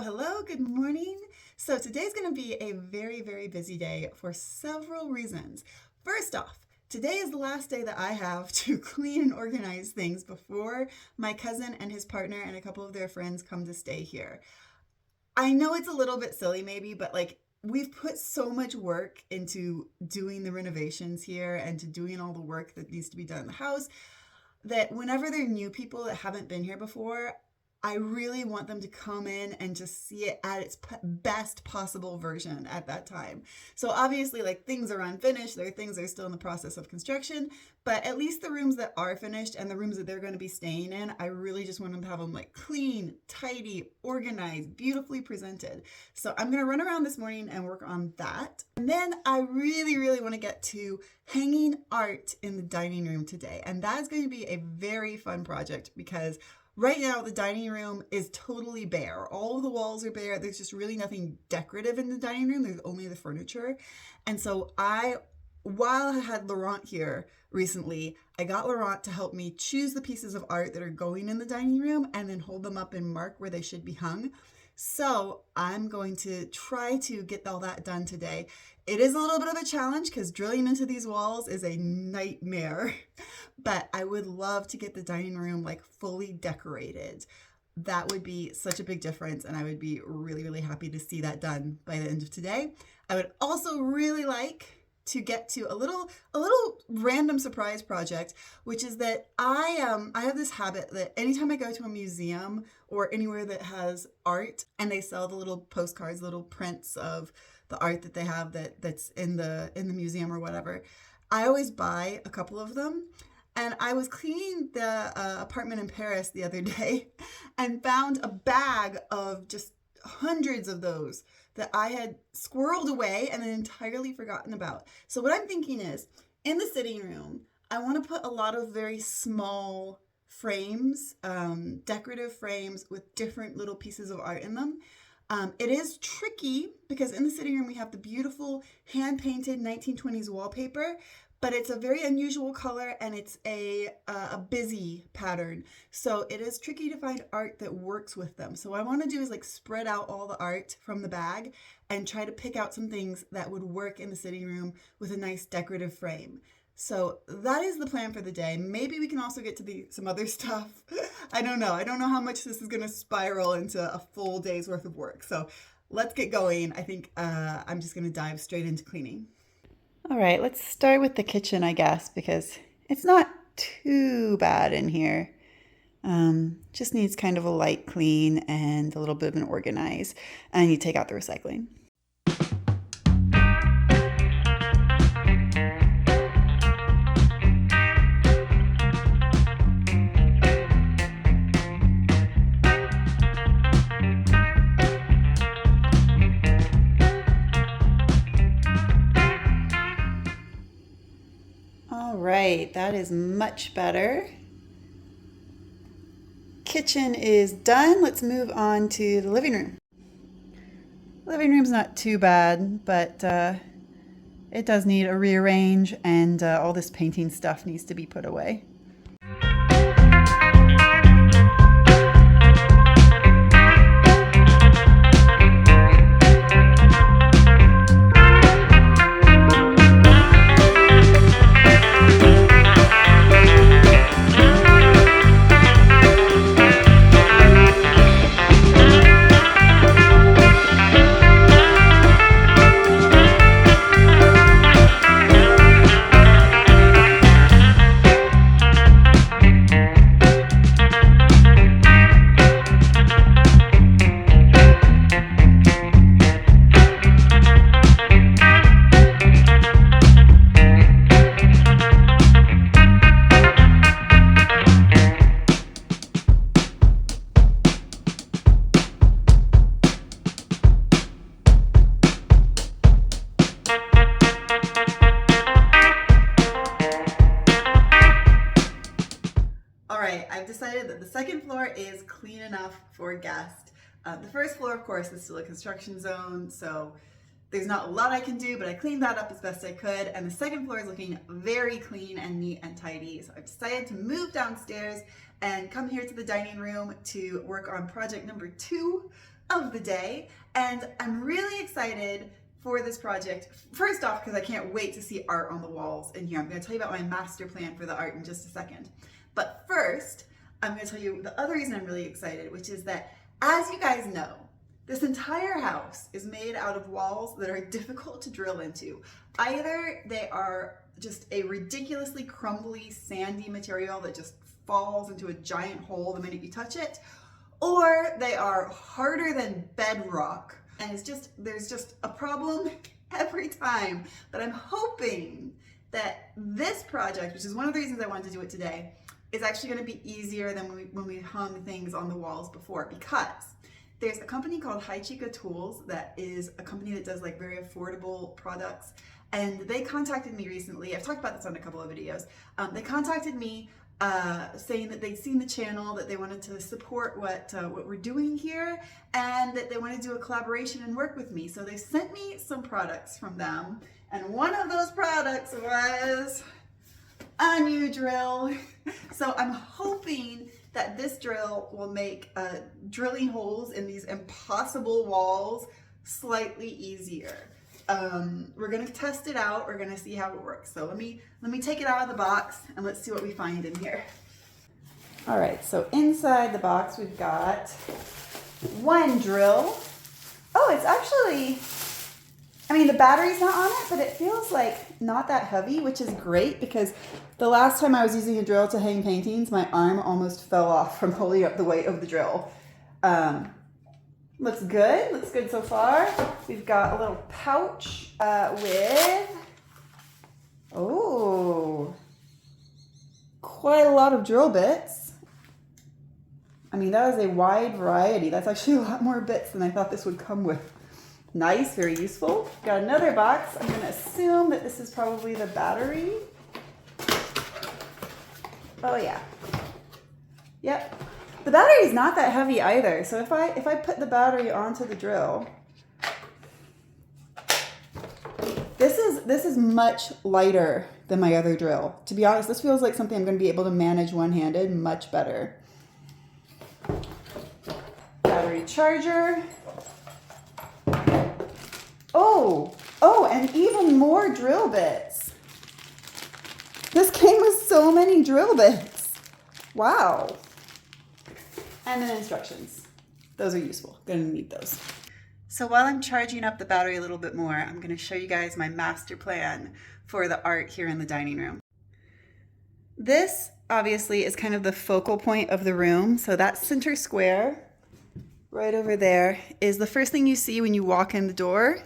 Hello, good morning. So today's going to be a very busy day for several reasons. First off, today is the last day that I have to clean and organize things before my cousin and his partner and a couple of their friends come to stay here. I know it's a little bit silly maybe, but we've put so much work into doing the renovations here and to doing all the work that needs to be done in the house that whenever there are new people that haven't been here before, I really want them to come in and just see it at its best possible version at that time. So obviously, things are unfinished. There are things that are still in the process of construction, but at least the rooms that are finished and the rooms that they're going to be staying in, I really just want them to have them clean, tidy, organized, beautifully presented. So I'm going to run around this morning and work on that. And then I really want to get to hanging art in the dining room today. And that is going to be a very fun project because right now, the dining room is totally bare. All of the walls are bare. There's just really nothing decorative in the dining room. There's only the furniture. And so while I had Laurent here recently, I got Laurent to help me choose the pieces of art that are going in the dining room and then hold them up and mark where they should be hung. So I'm going to try to get all that done today. It is a little bit of a challenge because drilling into these walls is a nightmare, but I would love to get the dining room fully decorated. That would be such a big difference, and I would be really happy to see that done by the end of today. I would also really like to get to a little random surprise project, which is that I have this habit that anytime I go to a museum or anywhere that has art and they sell the little postcards, little prints of the art that they have that's in the museum or whatever, I always buy a couple of them. And I was cleaning the apartment in Paris the other day and found a bag of just hundreds of those that I had squirreled away and then entirely forgotten about. So what I'm thinking is, in the sitting room, I want to put a lot of very small frames, decorative frames with different little pieces of art in them. It is tricky because in the sitting room we have the beautiful hand-painted 1920s wallpaper, but it's a very unusual color and it's a busy pattern. So it is tricky to find art that works with them. So what I want to do is spread out all the art from the bag and try to pick out some things that would work in the sitting room with a nice decorative frame. So that is the plan for the day. Maybe we can also get to some other stuff. I don't know how much this is going to spiral into a full day's worth of work. So let's get going. I think I'm just going to dive straight into cleaning. All right, let's start with the kitchen, I guess, because it's not too bad in here. Just needs kind of a light clean and a little bit of an organize. And you take out the recycling. Right, that is much better. Kitchen is done. Let's move on to the living room. Living room's not too bad, but it does need a rearrange and all this painting stuff needs to be put away. I've decided that the second floor is clean enough for a guest. The first floor, of course, is still a construction zone, so there's not a lot I can do, but I cleaned that up as best I could. And the second floor is looking very clean and neat and tidy. So I've decided to move downstairs and come here to the dining room to work on project number 2 of the day, and I'm really excited for this project. First off, because I can't wait to see art on the walls in here. I'm going to tell you about my master plan for the art in just a second. But first, I'm going to tell you the other reason I'm really excited, which is that, as you guys know, this entire house is made out of walls that are difficult to drill into. Either they are just a ridiculously crumbly, sandy material that just falls into a giant hole the minute you touch it, or they are harder than bedrock, and there's just a problem every time. But I'm hoping that this project, which is one of the reasons I wanted to do it today, is actually going to be easier than when we hung things on the walls before, because there's a company called Chica Tools that is a company that does like very affordable products, and they contacted me recently. I've talked about this on a couple of videos. They contacted me saying that they'd seen the channel, that they wanted to support what we're doing here, and that they wanted to do a collaboration and work with me. So they sent me some products from them, and one of those products was a new drill. So I'm hoping that this drill will make drilling holes in these impossible walls slightly easier. We're gonna test it out. We're gonna see how it works. So let me take it out of the box and let's see what we find in here. All right, so inside the box we've got one drill. Oh, it's actually, I mean, the battery's not on it, but it feels like not that heavy, which is great, because the last time I was using a drill to hang paintings, my arm almost fell off from holding up the weight of the drill. Looks good so far. We've got a little pouch with, oh, quite a lot of drill bits. I mean, that is a wide variety. That's actually a lot more bits than I thought this would come with. Nice, very useful. Got another box. I'm gonna assume that this is probably the battery. Oh yeah. Yep. The battery is not that heavy either. So if I put the battery onto the drill, this is much lighter than my other drill. To be honest, this feels like something I'm going to be able to manage one-handed much better. Battery charger. Oh, and even more drill bits. This came with so many drill bits. Wow. And then instructions. Those are useful. Gonna need those. So while I'm charging up the battery a little bit more, I'm gonna show you guys my master plan for the art here in the dining room. This obviously is kind of the focal point of the room. So that center square right over there is the first thing you see when you walk in the door.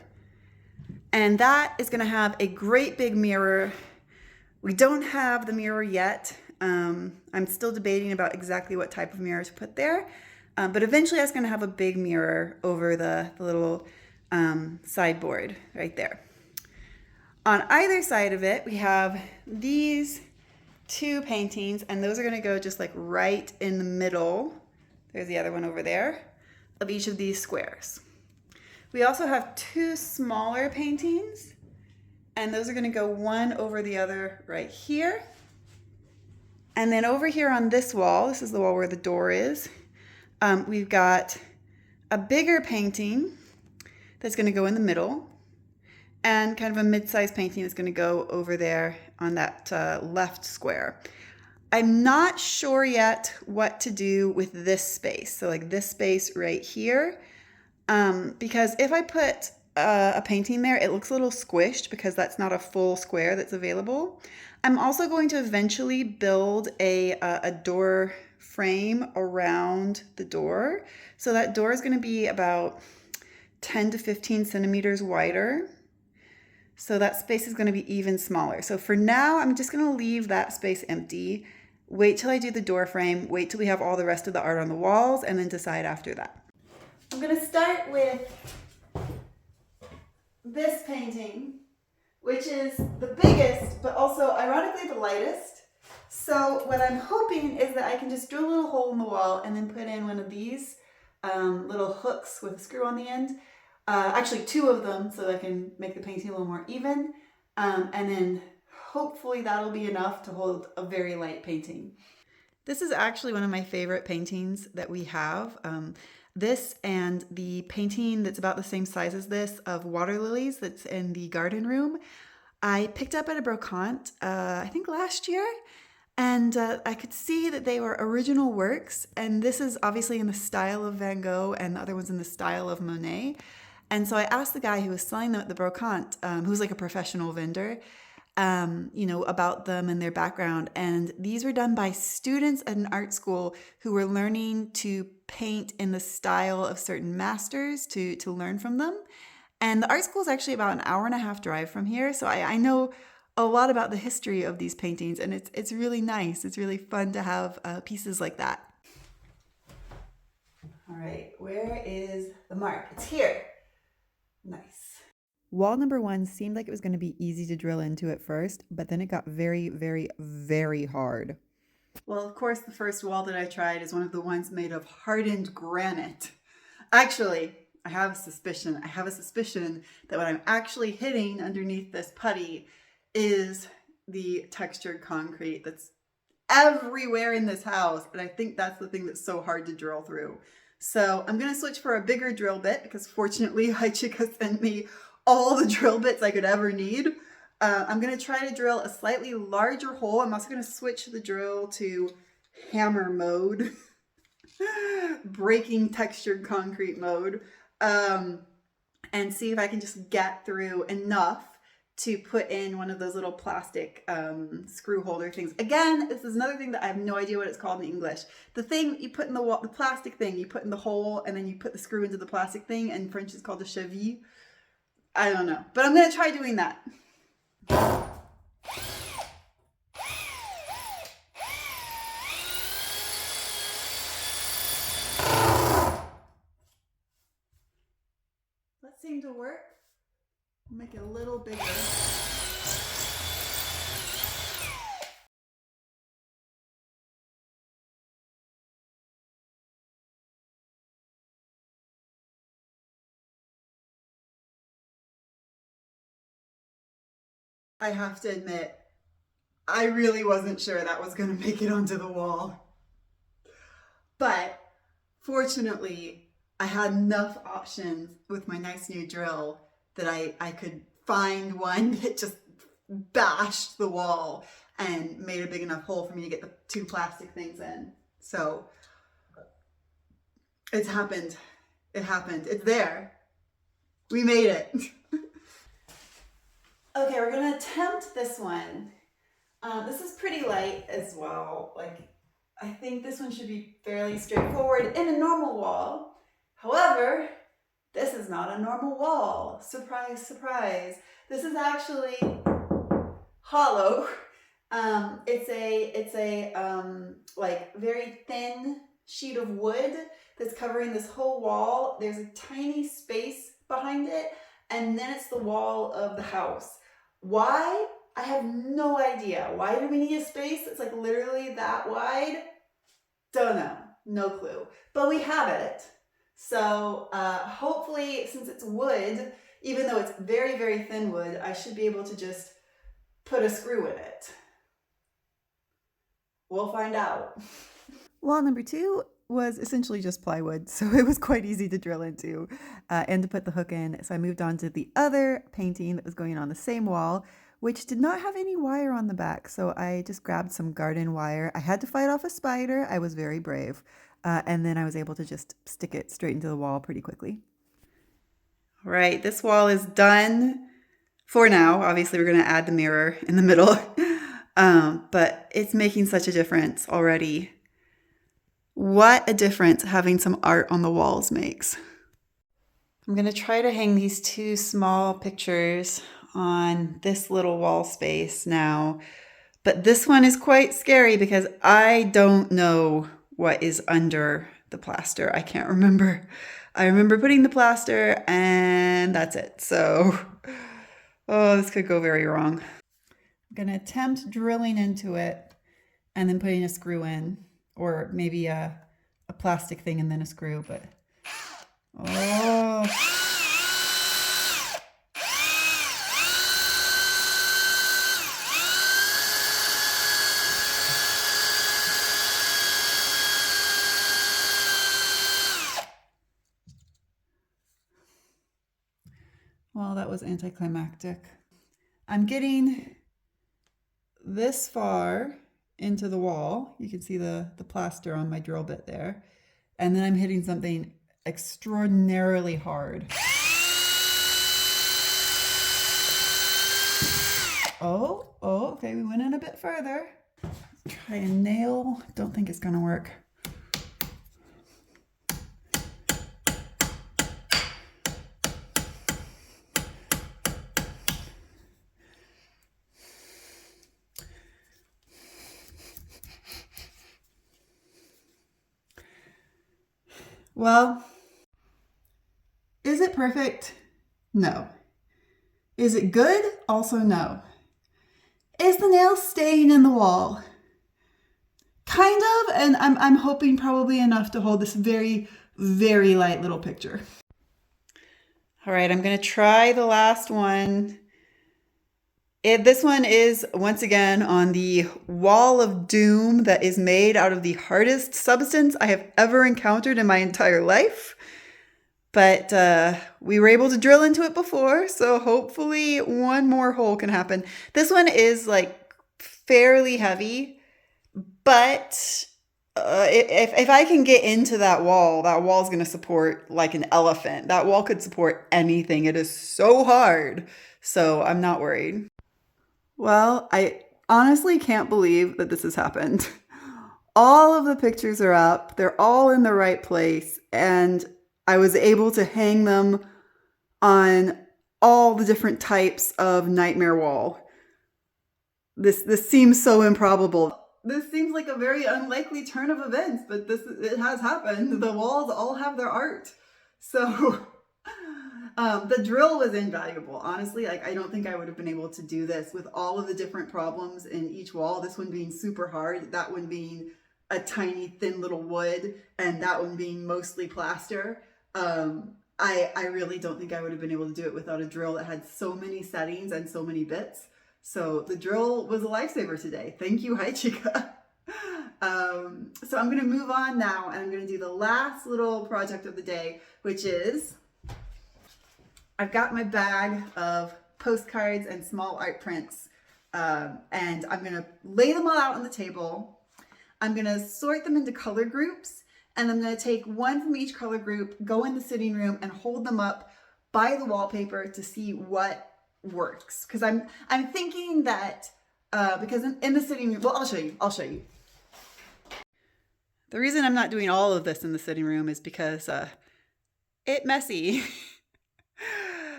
And that is gonna have a great big mirror. We don't have the mirror yet. I'm still debating about exactly what type of mirror to put there, but eventually that's going to have a big mirror over the little sideboard right there. On either side of it, we have these two paintings, and those are going to go just like right in the middle. There's the other one over there of each of these squares. We also have two smaller paintings, and those are going to go one over the other right here. And then over here on this wall, this is the wall where the door is, we've got a bigger painting that's going to go in the middle, and kind of a mid-sized painting that's going to go over there on that left square. I'm not sure yet what to do with this space, so like this space right here, because if I put a painting there, it looks a little squished because that's not a full square that's available. I'm also going to eventually build a door frame around the door. So that door is going to be about 10 to 15 centimeters wider. So that space is going to be even smaller. So for now, I'm just going to leave that space empty. Wait till I do the door frame, wait till we have all the rest of the art on the walls, and then decide after that. I'm going to start with this painting, which is the biggest, but also ironically the lightest. So what I'm hoping is that I can just drill a little hole in the wall and then put in one of these little hooks with a screw on the end. Actually two of them, so I can make the painting a little more even. And then hopefully that'll be enough to hold a very light painting. This is actually one of my favorite paintings that we have. This and the painting that's about the same size as this of water lilies that's in the garden room, I picked up at a brocante, I think last year. And I could see that they were original works. And this is obviously in the style of Van Gogh, and the other one's in the style of Monet. And so I asked the guy who was selling them at the brocante, who's like a professional vendor, about them and their background. And these were done by students at an art school who were learning to paint in the style of certain masters to learn from them. And the art school is actually about an hour and a half drive from here. So I know a lot about the history of these paintings, and it's really nice. It's really fun to have pieces like that. All right, where is the mark? It's here. Nice. Wall number 1 seemed like it was going to be easy to drill into at first, but then it got very, very, very hard. Well, of course, the first wall that I tried is one of the ones made of hardened granite. Actually, I have a suspicion that what I'm actually hitting underneath this putty is the textured concrete that's everywhere in this house. And I think that's the thing that's so hard to drill through. So I'm going to switch for a bigger drill bit because fortunately Chica sent me all the drill bits I could ever need. I'm going to try to drill a slightly larger hole. I'm also going to switch the drill to hammer mode, breaking textured concrete mode, and see if I can just get through enough to put in one of those little plastic screw holder things. Again, this is another thing that I have no idea what it's called in English. The thing you put in the wall, the plastic thing you put in the hole, and then you put the screw into the plastic thing. In French, it's called a cheville. I don't know, but I'm gonna try doing that. That seemed to work. I'll make it a little bigger. I have to admit, I really wasn't sure that was going to make it onto the wall. But fortunately, I had enough options with my nice new drill that I could find one that just bashed the wall and made a big enough hole for me to get the 2 plastic things in. So it's happened. It happened. It's there. We made it. Okay, we're gonna attempt this one. This is pretty light as well. I think this one should be fairly straightforward in a normal wall. However, this is not a normal wall. Surprise, surprise. This is actually hollow. It's a very thin sheet of wood that's covering this whole wall. There's a tiny space behind it, and then it's the wall of the house. Why? I have no idea. Why do we need a space that's like literally that wide? Don't know. No clue. But we have it. So hopefully, since it's wood, even though it's very, very thin wood, I should be able to just put a screw in it. We'll find out. Wall number 2 was essentially just plywood, so it was quite easy to drill into and to put the hook in. So I moved on to the other painting that was going on the same wall, which did not have any wire on the back. So I just grabbed some garden wire. I had to fight off a spider. I was very brave. And then I was able to just stick it straight into the wall pretty quickly. All right, this wall is done for now. Obviously, we're going to add the mirror in the middle, but it's making such a difference already. What a difference having some art on the walls makes. I'm going to try to hang these 2 small pictures on this little wall space now, but this one is quite scary because I don't know what is under the plaster. I can't remember. I remember putting the plaster and that's it. So, this could go very wrong. I'm going to attempt drilling into it and then putting a screw in, or maybe a plastic thing and then a screw, but Well, that was anticlimactic. I'm getting this far into the wall. You can see the plaster on my drill bit there. And then I'm hitting something extraordinarily hard. Oh, okay, we went in a bit further. Try a nail. Don't think it's gonna work. Well, is it perfect? No. Is it good? Also no. Is the nail staying in the wall? Kind of, and I'm hoping probably enough to hold this very, very light little picture. All right, I'm gonna try the last one. This one is, once again, on the wall of doom that is made out of the hardest substance I have ever encountered in my entire life. But we were able to drill into it before, so hopefully one more hole can happen. This one is like fairly heavy, but if I can get into that wall's going to support like an elephant. That wall could support anything. It is so hard, so I'm not worried. Well, I honestly can't believe that this has happened. All of the pictures are up. They're all in the right place, and I was able to hang them on all the different types of nightmare wall. This seems so improbable. This seems like a very unlikely turn of events, but it has happened. The walls all have their art. So the drill was invaluable. Honestly, like I don't think I would have been able to do this with all of the different problems in each wall. This one being super hard, that one being a tiny thin little wood, and that one being mostly plaster. I really don't think I would have been able to do it without a drill that had so many settings and so many bits. So the drill was a lifesaver today. Thank you, Hi Chica. So I'm gonna move on now, and I'm gonna do the last little project of the day, which is, I've got my bag of postcards and small art prints, and I'm gonna lay them all out on the table. I'm gonna sort them into color groups, and I'm gonna take one from each color group, go in the sitting room, and hold them up by the wallpaper to see what works. Because I'm thinking that because in the sitting room, well, I'll show you. The reason I'm not doing all of this in the sitting room is because it's messy.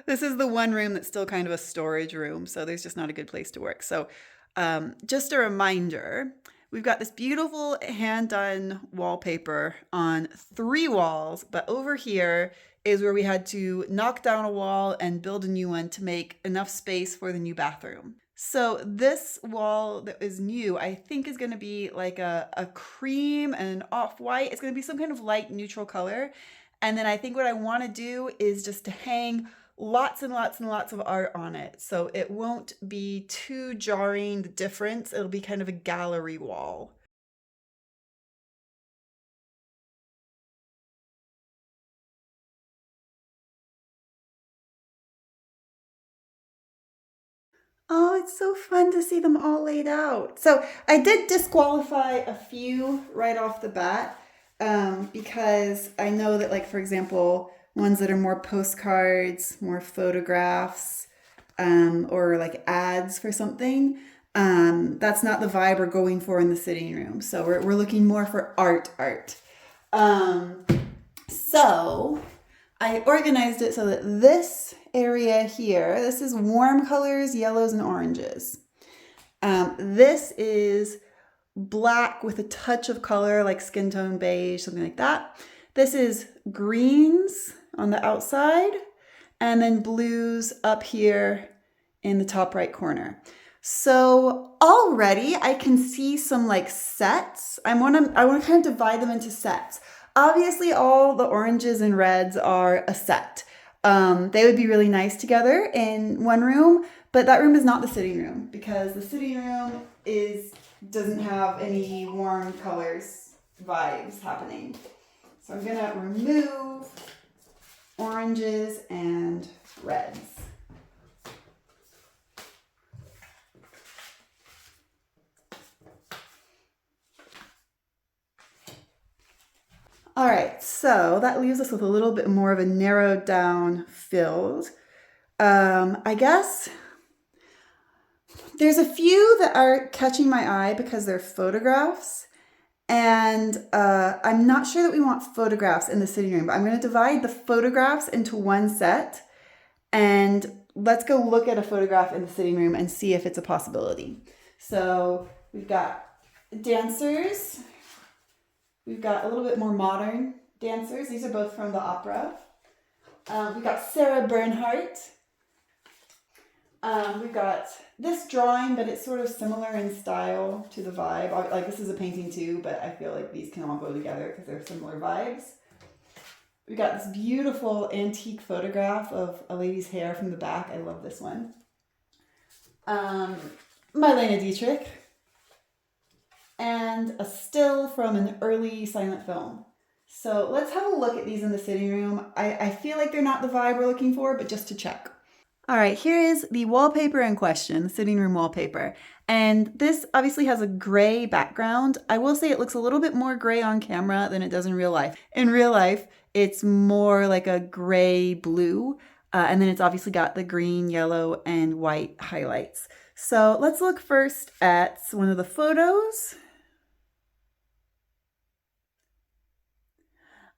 This is the one room that's still kind of a storage room, so there's just not a good place to work. So just a reminder, we've got this beautiful hand-done wallpaper on 3 walls, but over here is where we had to knock down a wall and build a new one to make enough space for the new bathroom. So this wall that is new, I think is going to be like a cream and an off-white. It's going to be some kind of light neutral color. And then I think what I want to do is just to hang lots and lots and lots of art on it. So it won't be too jarring, the difference. It'll be kind of a gallery wall. Oh, it's so fun to see them all laid out. So I did disqualify a few right off the bat because I know that, like, for example, ones that are more postcards, more photographs, or like ads for something, that's not the vibe we're going for in the sitting room. So we're looking more for art. So I organized it so that this area here, this is warm colors, yellows and oranges. This is black with a touch of color like skin tone beige, something like that. This is greens on the outside, and then blues up here in the top right corner. So already I can see some like sets. I want to kind of divide them into sets. Obviously all the oranges and reds are a set. They would be really nice together in one room, but that room is not the sitting room because the sitting room doesn't have any warm colors vibes happening. So I'm gonna remove oranges and reds. All right, so that leaves us with a little bit more of a narrowed down field. I guess there's a few that are catching my eye because they're photographs. And I'm not sure that we want photographs in the sitting room, but I'm going to divide the photographs into one set. And let's go look at a photograph in the sitting room and see if it's a possibility. So we've got dancers. We've got a little bit more modern dancers. These are both from the opera. We've got Sarah Bernhardt. We've got this drawing, but it's sort of similar in style to the vibe. Like this is a painting too, but I feel like these can all go together because they're similar vibes. We've got this beautiful antique photograph of a lady's hair from the back. I love this one. Marlene Dietrich. And a still from an early silent film. So let's have a look at these in the sitting room. I feel like they're not the vibe we're looking for, but just to check. All right, here is the wallpaper in question, the sitting room wallpaper. And this obviously has a gray background. I will say it looks a little bit more gray on camera than it does in real life. In real life, it's more like a gray blue. And then it's obviously got the green, yellow, and white highlights. So let's look first at one of the photos.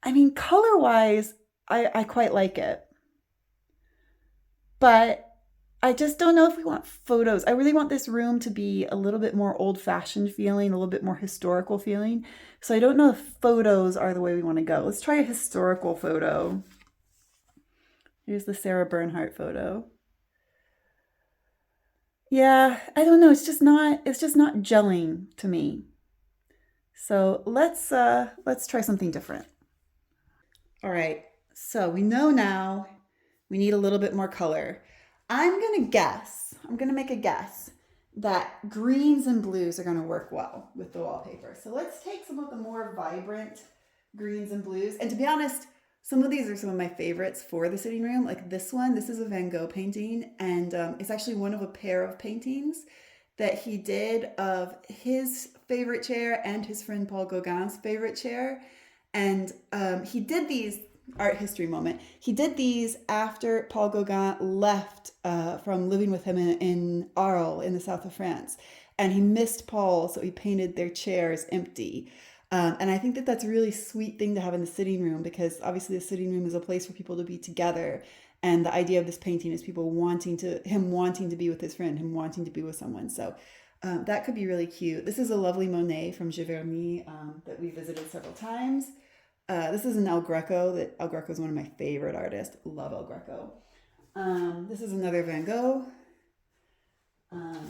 I mean, color-wise, I quite like it. But I just don't know if we want photos. I really want this room to be a little bit more old-fashioned feeling, a little bit more historical feeling. So I don't know if photos are the way we want to go. Let's try a historical photo. Here's the Sarah Bernhardt photo. Yeah, I don't know. It's just not gelling to me. So let's try something different. All right, so we know now we need a little bit more color. I'm gonna make a guess that greens and blues are gonna work well with the wallpaper. So let's take some of the more vibrant greens and blues. And to be honest, some of these are some of my favorites for the sitting room. Like this one, this is a Van Gogh painting, and it's actually one of a pair of paintings that he did of his favorite chair and his friend Paul Gauguin's favorite chair. And he did these, art history moment, he did these after Paul Gauguin left from living with him in Arles in the south of France. And he missed Paul, so he painted their chairs empty. And I think that that's a really sweet thing to have in the sitting room, because obviously the sitting room is a place for people to be together. And the idea of this painting is him wanting to be with his friend, him wanting to be with someone. So that could be really cute. This is a lovely Monet from Giverny that we visited several times. This is an El Greco. El Greco is one of my favorite artists. Love El Greco. This is another Van Gogh.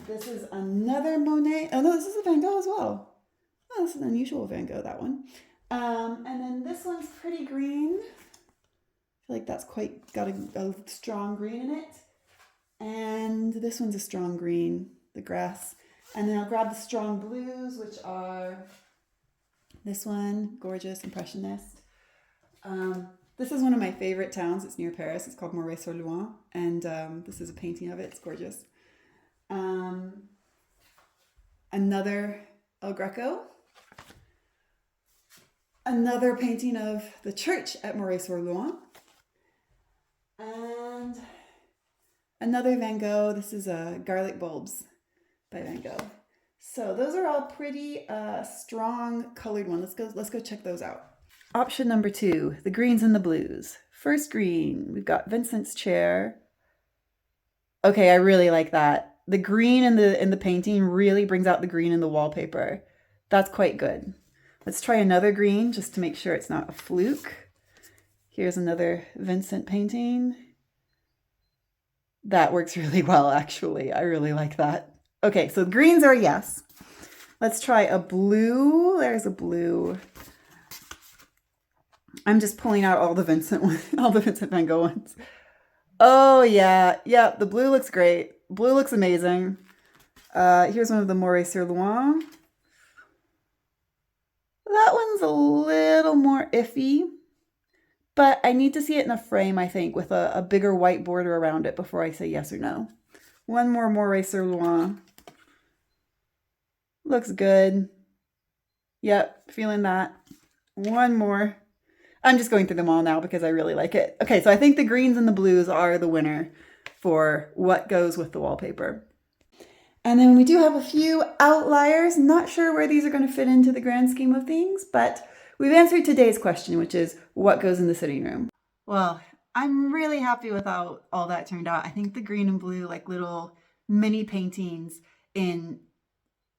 This is another Monet. Oh no, this is a Van Gogh as well. Oh, this is an unusual Van Gogh, that one. And then this one's pretty green. I feel like that's got a strong green in it. And this one's a strong green, the grass. And then I'll grab the strong blues, which are this one, gorgeous, impressionist. This is one of my favorite towns. It's near Paris. It's called Moret-sur-Loing. And this is a painting of it. It's gorgeous. Another El Greco. Another painting of the church at Moret-sur-Loing. And another Van Gogh. This is Garlic Bulbs by Van Gogh. So those are all pretty strong colored ones. Let's go check those out. Option number 2, the greens and the blues. First green, we've got Vincent's chair. Okay, I really like that. The green in the painting really brings out the green in the wallpaper. That's quite good. Let's try another green just to make sure it's not a fluke. Here's another Vincent painting. That works really well, actually. I really like that. Okay, so the greens are a yes. Let's try a blue. There's a blue. I'm just pulling out all the Vincent Van Gogh ones. Oh yeah, the blue looks great. Blue looks amazing. Here's one of the Moret-sur-Loing. That one's a little more iffy, but I need to see it in a frame, I think, with a bigger white border around it before I say yes or no. One more Moret-sur-Loing. Looks good. Yep, feeling that. One more. I'm just going through them all now because I really like it. Okay, so I think the greens and the blues are the winner for what goes with the wallpaper. And then we do have a few outliers. Not sure where these are going to fit into the grand scheme of things, but we've answered today's question, which is what goes in the sitting room. Well, I'm really happy with how all that turned out. I think the green and blue, like little mini paintings in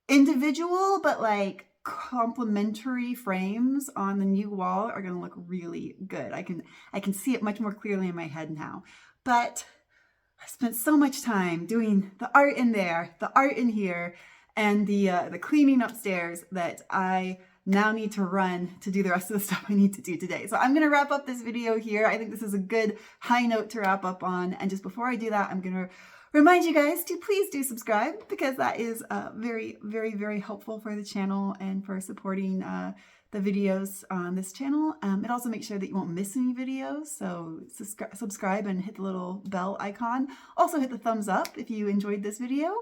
individual, but like complementary frames on the new wall are going to look really good. I can see it much more clearly in my head now. But I spent so much time doing the art in there, the art in here, and the cleaning upstairs that I now need to run to do the rest of the stuff I need to do today. So I'm going to wrap up this video here. I think this is a good high note to wrap up on. And just before I do that, I'm going to remind you guys to please do subscribe, because that is very, very, very helpful for the channel and for supporting the videos on this channel. It also makes sure that you won't miss any videos, so subscribe and hit the little bell icon. Also hit the thumbs up if you enjoyed this video.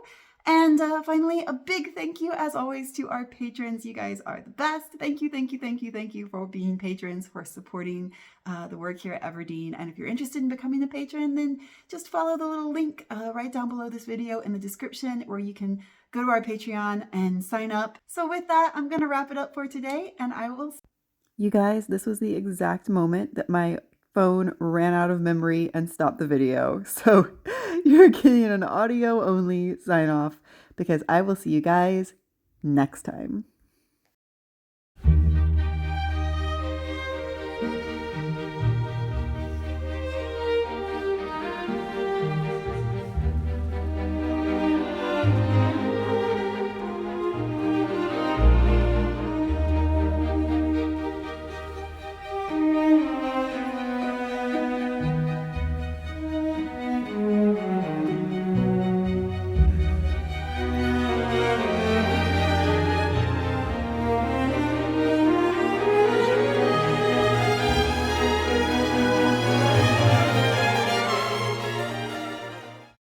And finally, a big thank you, as always, to our patrons. You guys are the best. Thank you, thank you, thank you, thank you for being patrons, for supporting the work here at Everdeen. And if you're interested in becoming a patron, then just follow the little link right down below this video in the description, where you can go to our Patreon and sign up. So with that, I'm going to wrap it up for today, and I will... You guys, this was the exact moment that my phone ran out of memory and stopped the video. So you're getting an audio only sign off, because I will see you guys next time.